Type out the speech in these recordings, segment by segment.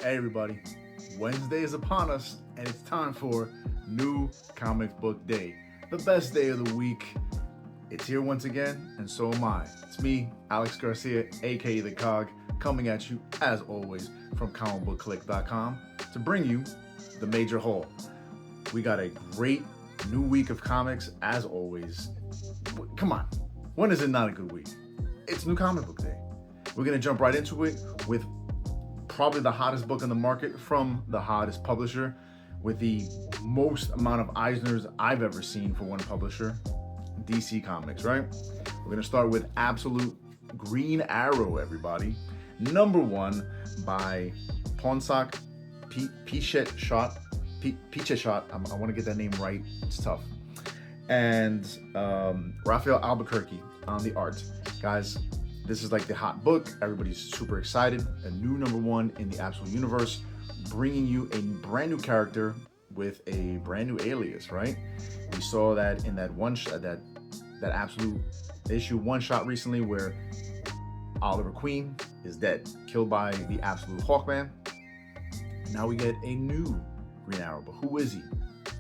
Hey everybody, Wednesday is upon us and it's time for New Comic Book Day, the best day of the week. It's here once again, and so am I. It's me, Alex Garcia, aka the COG, coming at you as always from comicbookclique.com to bring you the major haul. We got a great new week of comics as always. Come on, when is it not a good week? It's New Comic Book Day. We're gonna jump right into it with probably the hottest book on the market from the hottest publisher with the most amount of Eisners I've ever seen for one publisher, DC Comics, right? We're gonna start with Absolute Green Arrow, everybody. Number one by Ponsak Pichet-Shot. I wanna get that name right, it's tough. And Raphael Albuquerque on the art. Guys, this is like the hot book. Everybody's super excited. A new number one in the Absolute universe, bringing you a brand new character with a brand new alias, right? We saw that in that one shot, that Absolute issue one shot recently, where Oliver Queen is dead, killed by the Absolute Hawkman. Now we get a new Green Arrow, but who is he?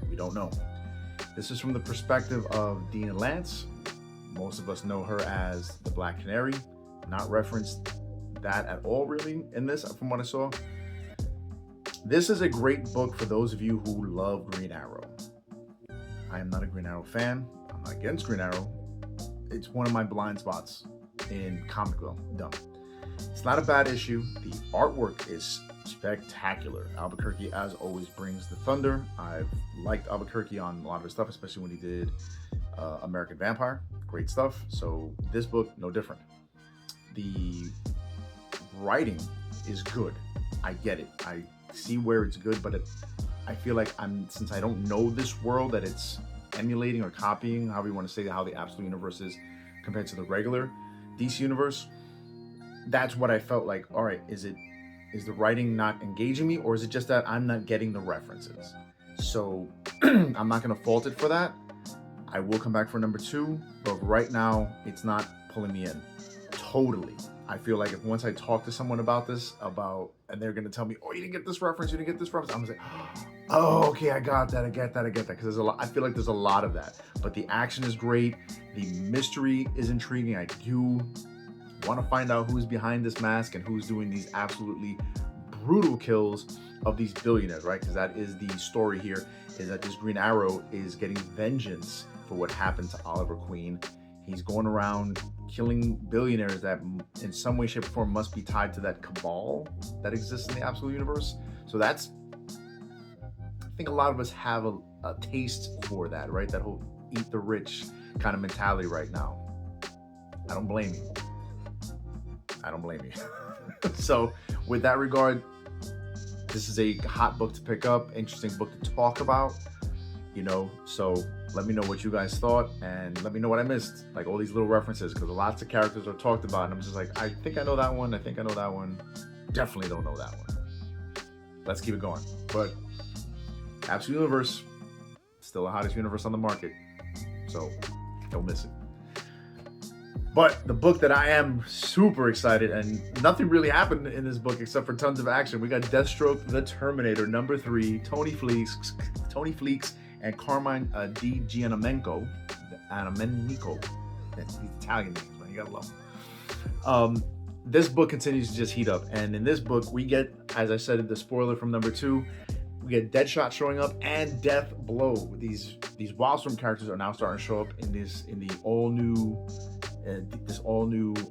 We don't know. This is from the perspective of Dina Lance. Most of us know her as the Black Canary. Not referenced that at all really in this from what I saw. This is a great book for those of you who love Green Arrow. I am not a Green Arrow fan. I'm not against Green Arrow. It's one of my blind spots in comic book. Dumb. It's not a bad issue. The artwork is spectacular. Albuquerque, as always, brings the thunder. I've liked Albuquerque on a lot of his stuff, especially when he did American Vampire. Great stuff. So this book, no different. The writing is good. I get it. I see where it's good, but I feel like since I don't know this world that it's emulating or copying, however you want to say how the Absolute universe is compared to the regular DC universe, that's what I felt like. All right, is the writing not engaging me, or is it just that I'm not getting the references? So I'm not going to fault it for that. I will come back for number two, but right now it's not pulling me in. Totally. I feel like if once I talk to someone about this, and they're going to tell me, oh, you didn't get this reference, I'm going to say, oh, okay, I got that, I get that. Because there's a lot, I feel like there's a lot of that. But the action is great. The mystery is intriguing. I do want to find out who's behind this mask and who's doing these absolutely brutal kills of these billionaires, right? Because that is the story here, is that this Green Arrow is getting vengeance for what happened to Oliver Queen. He's going around killing billionaires that in some way, shape, or form must be tied to that cabal that exists in the Absolute universe. So I think a lot of us have a taste for that, right? That whole eat the rich kind of mentality right now. I don't blame you. So with that regard, this is a hot book to pick up, interesting book to talk about, so let me know what you guys thought and let me know what I missed, like all these little references, because lots of characters are talked about and I'm just like, I think I know that one, definitely don't know that one. Let's keep it going. But Absolute Universe, still the hottest universe on the market, so don't miss it. But the book that I am super excited, and nothing really happened in this book except for tons of action. We got Deathstroke the Terminator, number 3, Tony Fleeks, and Carmine Di Giandomenico. That's these Italian names, man. You gotta love them. This book continues to just heat up, and in this book we get, as I said, the spoiler from number 2, we get Deadshot showing up and Death Blow. These Wildstorm characters are now starting to show up in the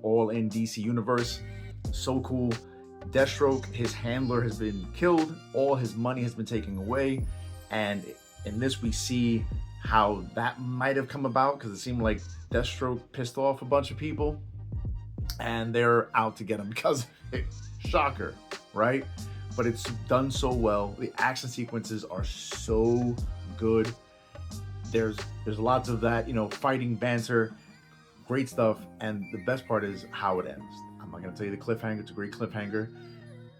all-in DC universe. So cool. Deathstroke, his handler has been killed, all his money has been taken away, and in this we see how that might have come about, because it seemed like Deathstroke pissed off a bunch of people and they're out to get him because of it. Shocker, right? But it's done so well. The action sequences are so good. There's lots of that, fighting banter, great stuff, and the best part is how it ends. I'm not going to tell you the cliffhanger. It's a great cliffhanger,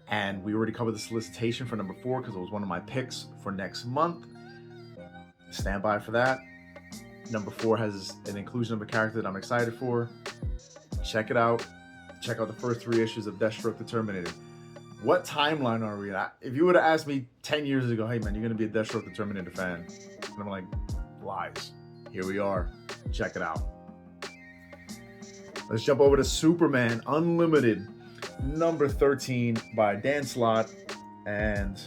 and we already covered the solicitation for number 4 because it was one of my picks for next month. Stand by for that. Number 4 has an inclusion of a character that I'm excited for. Check it out. Check out the first 3 issues of Deathstroke the Terminator. What timeline are we at? If you would have asked me 10 years ago, hey man, you're going to be a Deathstroke the Terminator fan, and I'm like, lies. Here we are. Check it out. Let's jump over to Superman Unlimited, number 13 by Dan Slott. And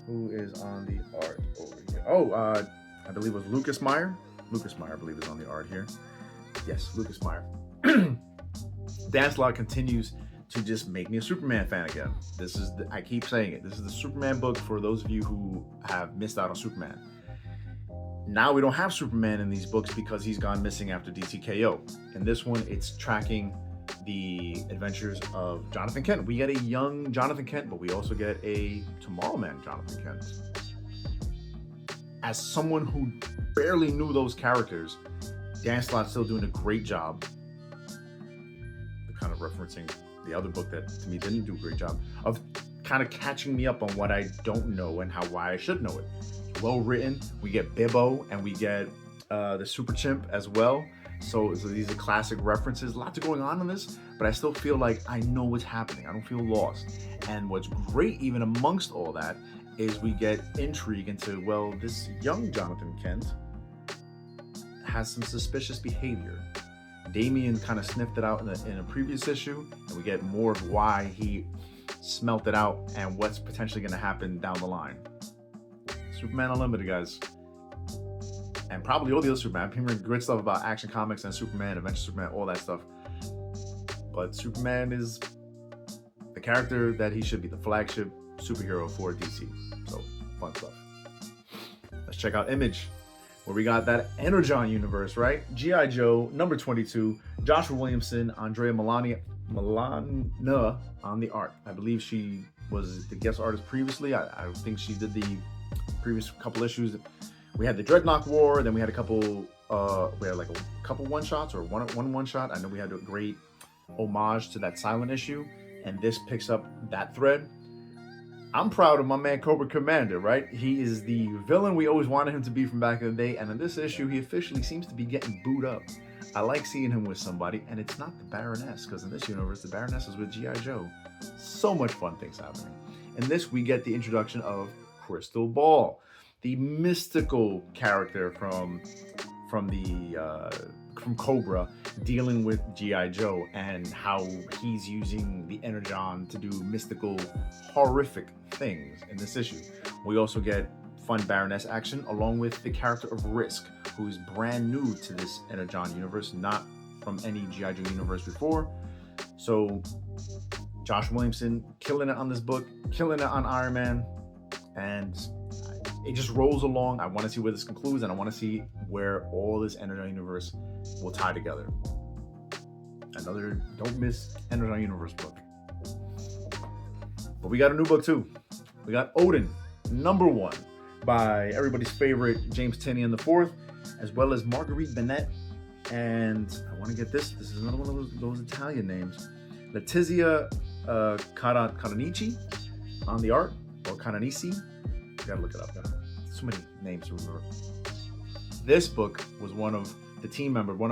who is on the art over here? Oh, I believe it was Lucas Meyer. Lucas Meyer, I believe, is on the art here. Yes, Lucas Meyer. Dan Slott continues to just make me a Superman fan again. I keep saying it. This is the Superman book for those of you who have missed out on Superman. Now we don't have Superman in these books because he's gone missing after DCKO. In this one, it's tracking the adventures of Jonathan Kent. We get a young Jonathan Kent, but we also get a Tomorrow Man Jonathan Kent. As someone who barely knew those characters, Dan Slott's still doing a great job. Kind of referencing the other book that to me didn't do a great job of kind of catching me up on what I don't know and why I should know it. Well written. We get Bibbo and we get the Super Chimp as well. So these are classic references. Lots going on in this, but I still feel like I know what's happening. I don't feel lost. And what's great, even amongst all that, is we get intrigue into, well, this young Jonathan Kent has some suspicious behavior. Damian kind of sniffed it out in a previous issue, and we get more of why he smelt it out and what's potentially going to happen down the line. Superman Unlimited, guys. And probably all the other Superman. I'm hearing great stuff about Action Comics and Superman, Adventure Superman, all that stuff. But Superman is the character that he should be, the flagship superhero for DC. So, fun stuff. Let's check out Image, where we got that Energon universe, right? G.I. Joe, number 22, Joshua Williamson, Andrea Milana on the art. I believe she was the guest artist previously. I think she did the previous couple issues. We had the Dreadnought War, then we had a couple one-shots or one one-shot. I know we had a great homage to that silent issue, and this picks up that thread. I'm proud of my man Cobra Commander, right? He is the villain we always wanted him to be from back in the day, and in this issue, he officially seems to be getting booed up. I like seeing him with somebody, and it's not the Baroness, because in this universe, the Baroness is with G.I. Joe. So much fun things happening. In this, we get the introduction of Crystal Ball, the mystical character from Cobra, dealing with G.I. Joe and how he's using the Energon to do mystical, horrific things in this issue. We also get fun Baroness action along with the character of Risk, who is brand new to this Energon universe, not from any G.I. Joe universe before. So Josh Williamson killing it on this book, killing it on Iron Man, and it just rolls along. I want to see where this concludes, and I want to see where all this Energon universe will tie together. Another don't miss Energon universe book. But we got a new book too. We got Odin, number 1, by everybody's favorite James Tynion IV, as well as Marguerite Bennett. And I want to get this. This is another one of those Italian names. Letizia Canonici on the art, or Canonici. Gotta look it up. So many names to remember. This book was one of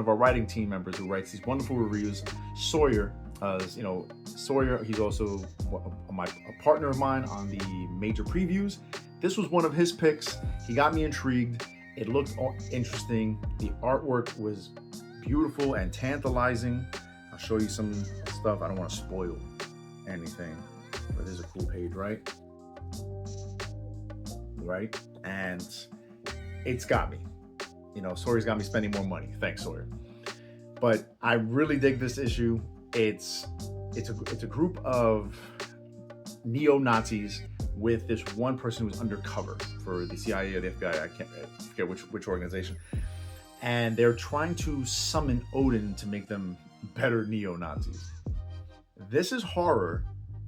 our writing team members who writes these wonderful reviews. Sawyer, Sawyer, he's also a partner of mine on the major previews. This was one of his picks. He got me intrigued. It looked interesting. The artwork was beautiful and tantalizing. I'll show you some stuff. I don't want to spoil anything, but there's a cool page, right? And it's got me. Sawyer's got me spending more money. Thanks, Sawyer. But I really dig this issue. It's a group of neo-Nazis with this one person who's undercover for the CIA or the FBI. I forget which organization. And they're trying to summon Odin to make them better neo-Nazis. This is horror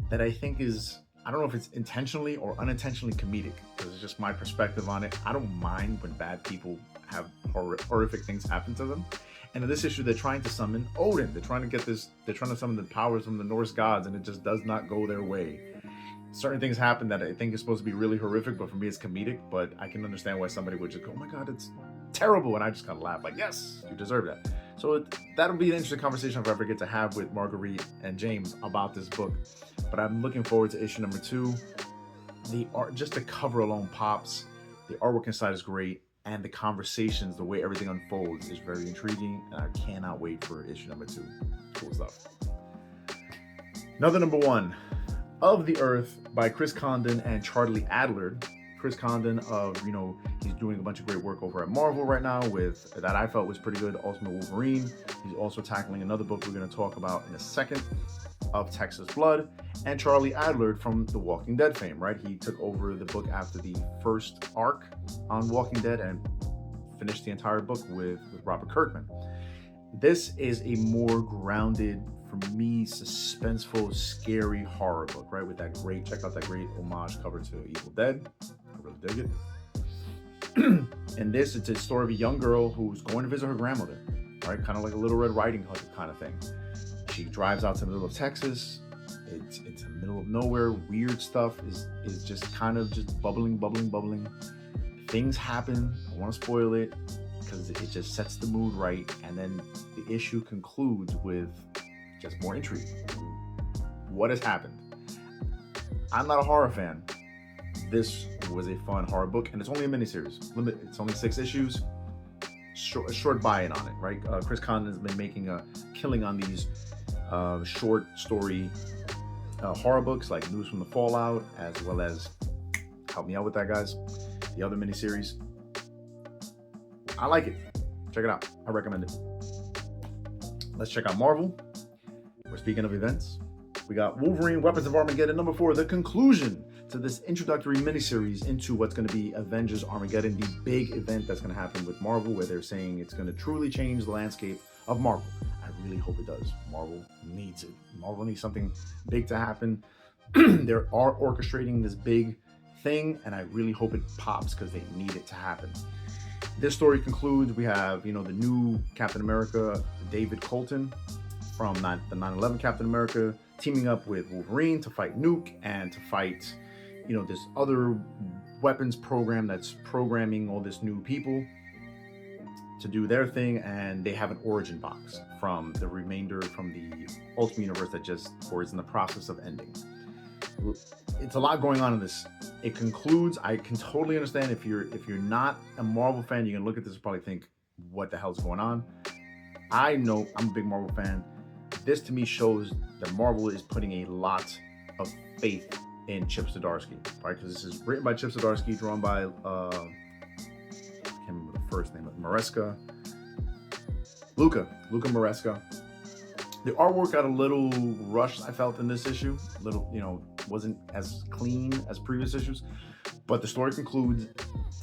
that I think is, I don't know if it's intentionally or unintentionally comedic, because it's just my perspective on it. I don't mind when bad people have horrific things happen to them. And in this issue, they're trying to summon Odin. They're trying to summon the powers from the Norse gods, and it just does not go their way. Certain things happen that I think is supposed to be really horrific, but for me it's comedic. But I can understand why somebody would just go, oh my God, it's terrible. And I just kind of laugh like, yes, you deserve that. So that'll be an interesting conversation if I ever get to have with Marguerite and James about this book. But I'm looking forward to issue number 2. The art, just the cover alone pops. The artwork inside is great, and the conversations, the way everything unfolds, is very intriguing, and I cannot wait for issue number 2. Cool stuff. Another number 1, Of the Earth by Chris Condon and Charlie Adler. Chris Condon he's doing a bunch of great work over at Marvel right now with, that I felt was pretty good, Ultimate Wolverine. He's also tackling another book we're going to talk about in a second, of Texas Blood. And Charlie Adler from The Walking Dead fame, right? He took over the book after the first arc on Walking Dead and finished the entire book with Robert Kirkman. This is a more grounded, for me, suspenseful, scary horror book, right? With that great, check out that great homage cover to Evil Dead. I really dig it. And this, it's a story of a young girl who's going to visit her grandmother, right? Kind of like a Little Red Riding Hood kind of thing. She drives out to the middle of Texas. It's in the middle of nowhere. Weird stuff is just kind of just bubbling. Things happen. I want to spoil it because it just sets the mood right. And then the issue concludes with just more intrigue. What has happened? I'm not a horror fan. This was a fun horror book, and it's only a miniseries. It's only 6 issues. A short buy-in on it, right? Chris Condon has been making a killing on these short story horror books like News from the Fallout, as well as, help me out with that, guys, the other miniseries. I like it. Check it out. I recommend it. Let's check out Marvel. We're speaking of events. We got Wolverine Weapons of Armageddon number 4, the conclusion to this introductory miniseries into what's going to be Avengers Armageddon, the big event that's going to happen with Marvel, where they're saying it's going to truly change the landscape of Marvel. I really hope it does. Marvel needs it. Marvel needs something big to happen. They are orchestrating this big thing, and I really hope it pops because they need it to happen. This story concludes. We have, the new Captain America, David Colton, from the 9/11 Captain America, teaming up with Wolverine to fight Nuke and to fight, this other weapons program that's programming all this new people to do their thing, and they have an origin box from the remainder from the Ultimate Universe that is in the process of ending. It's a lot going on in this. It concludes. I can totally understand if you're not a Marvel fan, you can look at this and probably think, what the hell's going on? I know I'm a big Marvel fan. This to me shows that Marvel is putting a lot of faith in Chip Zdarsky, right? Because this is written by Chip Zdarsky, drawn by I can't remember the first name, but Luca Maresca. The artwork got a little rushed, I felt, in this issue. Wasn't as clean as previous issues, but the story concludes,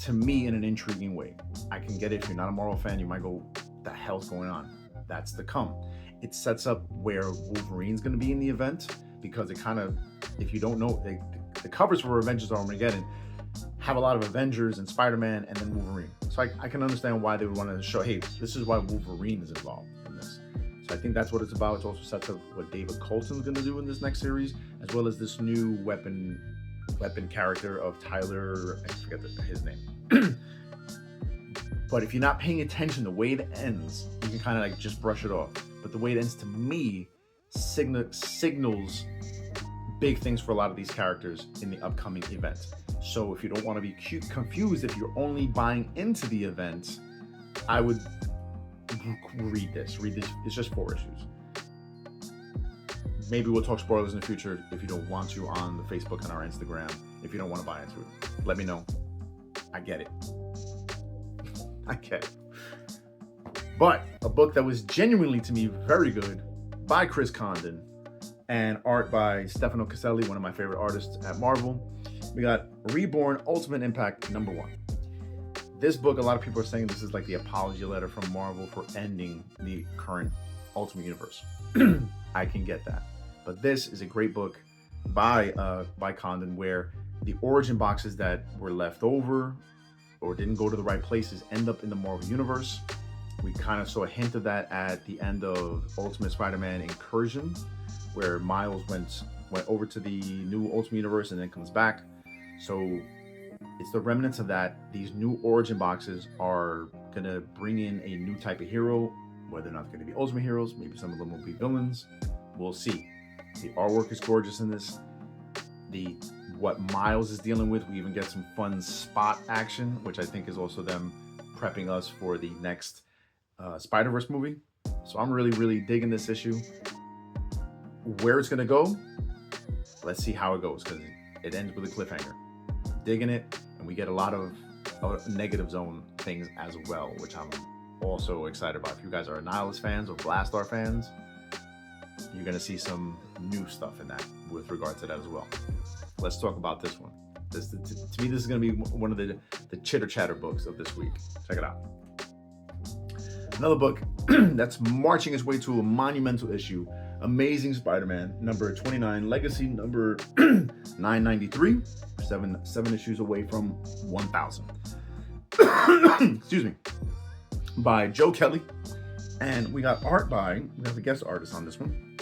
to me, in an intriguing way. I can get it. If you're not a Marvel fan, you might go, the hell's going on? That's to come. It sets up where Wolverine's going to be in the event, because it kind of, if you don't know, the covers for Avengers Armageddon have a lot of Avengers and Spider-Man and then Wolverine. So I can understand why they would want to show, hey, this is why Wolverine is involved in this. So I think that's what it's about. It also sets up what David Colton's going to do in this next series, as well as this new weapon character of Tyler, I forget his name. But if you're not paying attention, the way it ends, you can kind of just brush it off. But the way it ends, to me, signals big things for a lot of these characters in the upcoming event. So if you don't want to be confused, if you're only buying into the event, I would read this. It's just 4 issues. Maybe we'll talk spoilers in the future if you don't want to on the Facebook and our Instagram. If you don't want to buy into it, let me know. I get it. But a book that was genuinely, to me, very good, by Chris Condon, and art by Stefano Caselli, one of my favorite artists at Marvel. We got Reborn Ultimate Impact number 1. This book, a lot of people are saying this is like the apology letter from Marvel for ending the current Ultimate Universe. I can get that. But this is a great book by Condon, where the origin boxes that were left over or didn't go to the right places end up in the Marvel Universe. We kind of saw a hint of that at the end of Ultimate Spider-Man Incursion, where Miles went over to the new Ultimate Universe and then comes back. So it's the remnants of that. These new origin boxes are going to bring in a new type of hero, Whether or not they're going to be ultimate heroes, maybe some of them will be villains. We'll see. The artwork is gorgeous in this. What Miles is dealing with, we even get some fun spot action, which I think is also them prepping us for the next Spider-Verse movie. So I'm really, really digging this issue. Where it's gonna go, let's see how it goes, because it ends with a cliffhanger. Digging it, and we get a lot of negative zone things as well, which I'm also excited about. If you guys are Nihilus fans or Blastar fans, you're gonna see some new stuff in that with regard to that as well. Let's talk about this one. To me, this is gonna be one of the chitter chatter books of this week. Check it out. Another book that's marching its way to a monumental issue. Amazing Spider-Man, number 29, Legacy number 993, seven issues away from 1,000. Excuse me. By Joe Kelly, and we have a guest artist on this one,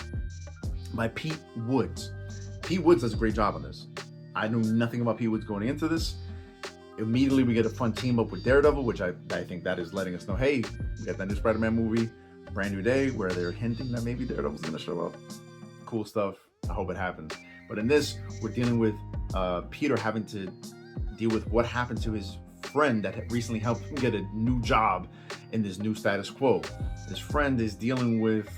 by Pete Woods. Pete Woods does a great job on this. I knew nothing about Pete Woods going into this. Immediately we get a fun team up with Daredevil, which I think that is letting us know, hey, we got that new Spider-Man movie, Brand New Day, where they're hinting that maybe Daredevil's gonna show up. Cool stuff. I hope it happens. But in this, we're dealing with Peter having to deal with what happened to his friend that had recently helped him get a new job in this new status quo. This friend is dealing with,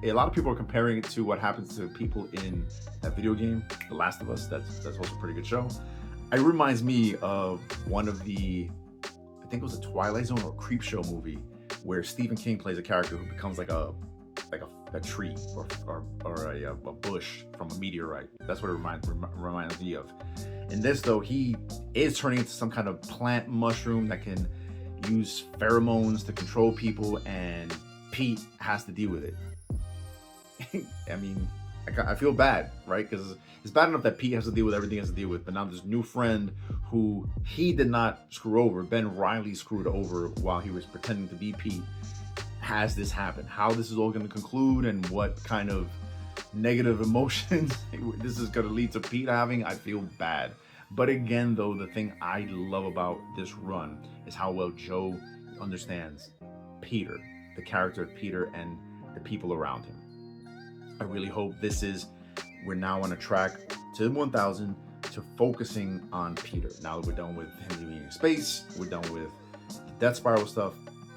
a lot of people are comparing it to what happens to people in that video game, The Last of Us. That's also a pretty good show. It reminds me of one of the, I think it was a Twilight Zone or a Creepshow movie, where Stephen King plays a character who becomes like a tree or a bush from a meteorite. That's what it reminds me of. In this, though, he is turning into some kind of plant mushroom that can use pheromones to control people, and Pete has to deal with it. I mean, I feel bad, right? Because it's bad enough that Pete has to deal with everything he has to deal with, but now this new friend who he did not screw over, Ben Reilly screwed over while he was pretending to be Pete, has this happen. How this is all going to conclude and what kind of negative emotions this is going to lead to Pete having, I feel bad. But again, though, the thing I love about this run is how well Joe understands Peter, the character of Peter, and the people around him. I really hope we're now on a track to 1,000 to focusing on Peter. Now that we're done with him being in space, we're done with the Death Spiral stuff,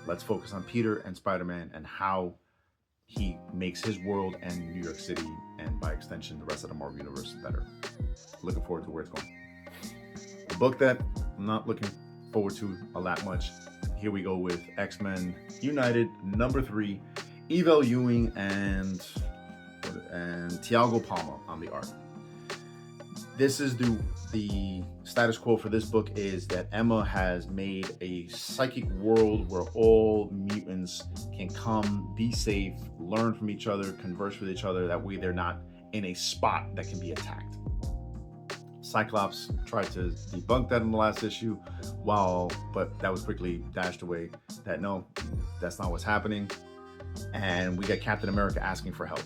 let's focus on Peter and Spider-Man and how he makes his world and New York City, and by extension, the rest of the Marvel Universe better. Looking forward to where it's going. A book that I'm not looking forward to a lot much. Here we go with X-Men United number 3, Evel Ewing and Tiago Palma on the art. This is the status quo for this book is that Emma has made a psychic world where all mutants can come, be safe, learn from each other, converse with each other. That way they're not in a spot that can be attacked. Cyclops tried to debunk that in the last issue, but that was quickly dashed away. That no, that's not what's happening. And we get Captain America asking for help.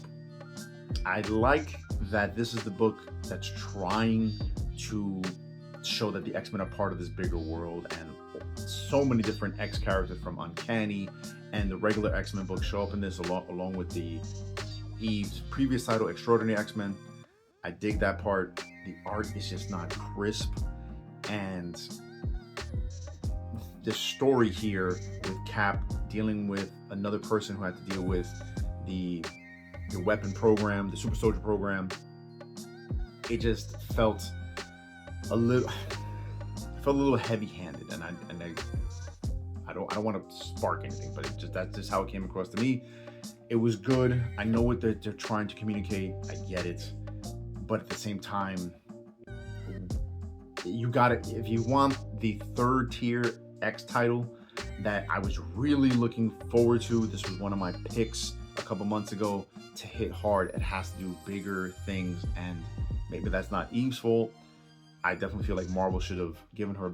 I like that this is the book that's trying to show that the X-Men are part of this bigger world, and so many different X characters from Uncanny and the regular X-Men books show up in this along with the Eve's previous title, Extraordinary X-Men. I dig that part. The art is just not crisp, and the story here with Cap dealing with another person who had to deal with the weapon program, the super soldier program, it just felt a little heavy-handed, and I don't want to spark anything, but that's just how it came across to me. It was good. I know what they're trying to communicate. I get it, but at the same time, you got it. If you want the third tier X title that I was really looking forward to, this was one of my picks a couple months ago to hit hard. It has to do bigger things, and maybe that's not Eve's fault. I definitely feel like Marvel should have given her a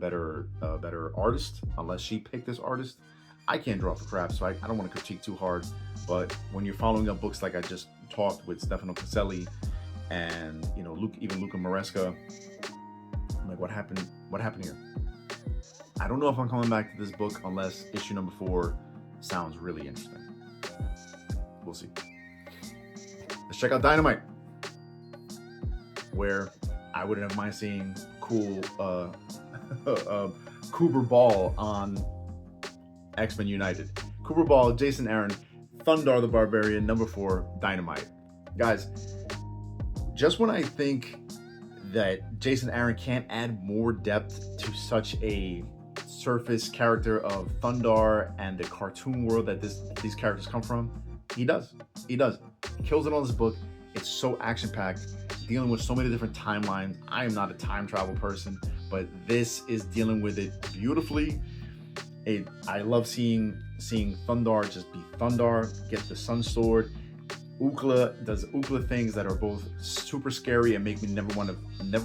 better artist, unless she picked this artist. I can't draw for crap, so I don't want to critique too hard. But when you're following up books like I just talked with Stefano Caselli and even Luca Maresca, I'm like, what happened here? I don't know if I'm coming back to this book unless issue number 4 sounds really interesting. We'll see. Let's check out Dynamite, where I wouldn't have mind seeing cool Cooper Ball on X-Men United. Cooper Ball, Jason Aaron, Thundarr the Barbarian, number 4, Dynamite. Guys, just when I think that Jason Aaron can't add more depth to such a surface character of Thundarr and the cartoon world that these characters come from, he does. He kills it on this book. It's so action-packed, dealing with so many different timelines. I am not a time travel person, but this is dealing with it beautifully. I love seeing Thundarr just be Thundarr, get the Sun Sword. Ookla does Ookla things that are both super scary and make me never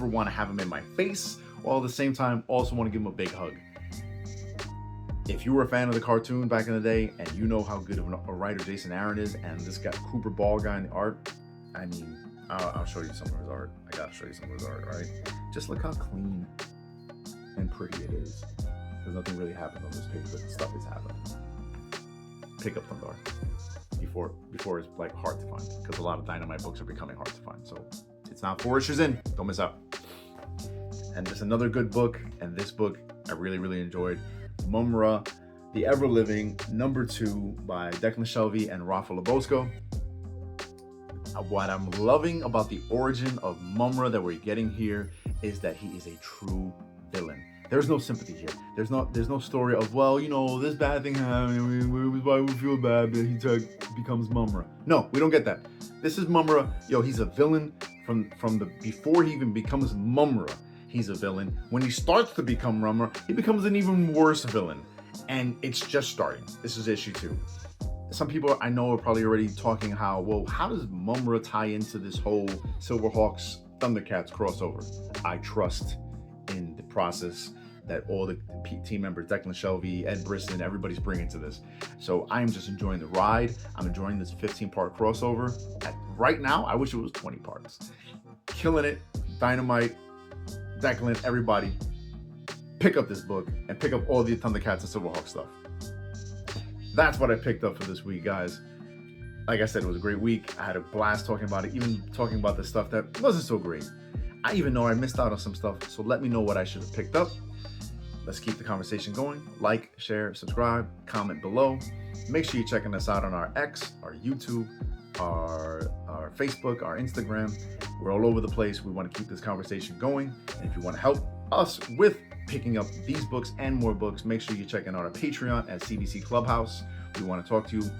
want to have him in my face, while at the same time also want to give him a big hug. If you were a fan of the cartoon back in the day and you know how good of a writer Jason Aaron is, and this guy Cooper Ball guy in the art, I mean, I'll show you some of his art. I gotta show you some of his art, right? Just look how clean and pretty it is. There's nothing really happened on this page, but stuff is happening. Pick up Thundarr before it's like hard to find, because a lot of Dynamite books are becoming hard to find. So it's not 4 issues in. Don't miss out. And there's another good book, and this book I really enjoyed. Mumm-Ra, The Ever Living, number 2 by Declan Shalvey and Rafa Lobosco. What I'm loving about the origin of Mumm-Ra that we're getting here is that he is a true villain. There's no sympathy here. There's no story of, well, you know, this bad thing happened, why we feel bad, but he becomes Mumm-Ra. No, we don't get that. This is Mumm-Ra. Yo, he's a villain from the before he even becomes Mumm-Ra. He's a villain. When he starts to become Mumm-Ra, he becomes an even worse villain. And it's just starting. This is issue 2. Some people I know are probably already talking how does Mumm-Ra tie into this whole Silverhawks Thundercats crossover? I trust in the process that all the team members, Declan Shalvey, Ed Brisson, everybody's bringing to this. So I'm just enjoying the ride. I'm enjoying this 15-part crossover. Right now, I wish it was 20 parts. Killing it. Dynamite, Declan, everybody. Pick up this book and pick up all the Thundercats and Silverhawks stuff. That's what I picked up for this week, guys. Like I said, it was a great week. I had a blast talking about it, even talking about the stuff that wasn't so great. I even know I missed out on some stuff, so let me know what I should have picked up. Let's keep the conversation going. Like, share, subscribe, comment below. Make sure you're checking us out on our X, our YouTube, our Facebook, our Instagram. We're all over the place. We want to keep this conversation going. And if you want to help us with picking up these books and more books, make sure you're checking out our Patreon at CBC Clubhouse. We want to talk to you.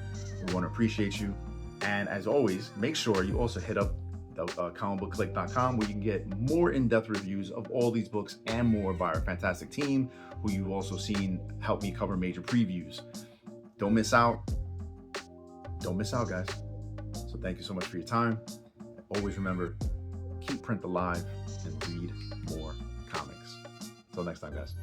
We want to appreciate you. And as always, make sure you also hit up the comicbookclique.com, where you can get more in-depth reviews of all these books and more by our fantastic team, who you've also seen help me cover major previews. Don't miss out. Don't miss out, guys. So thank you so much for your time. Always remember, keep print alive and read more comics. Until next time, guys.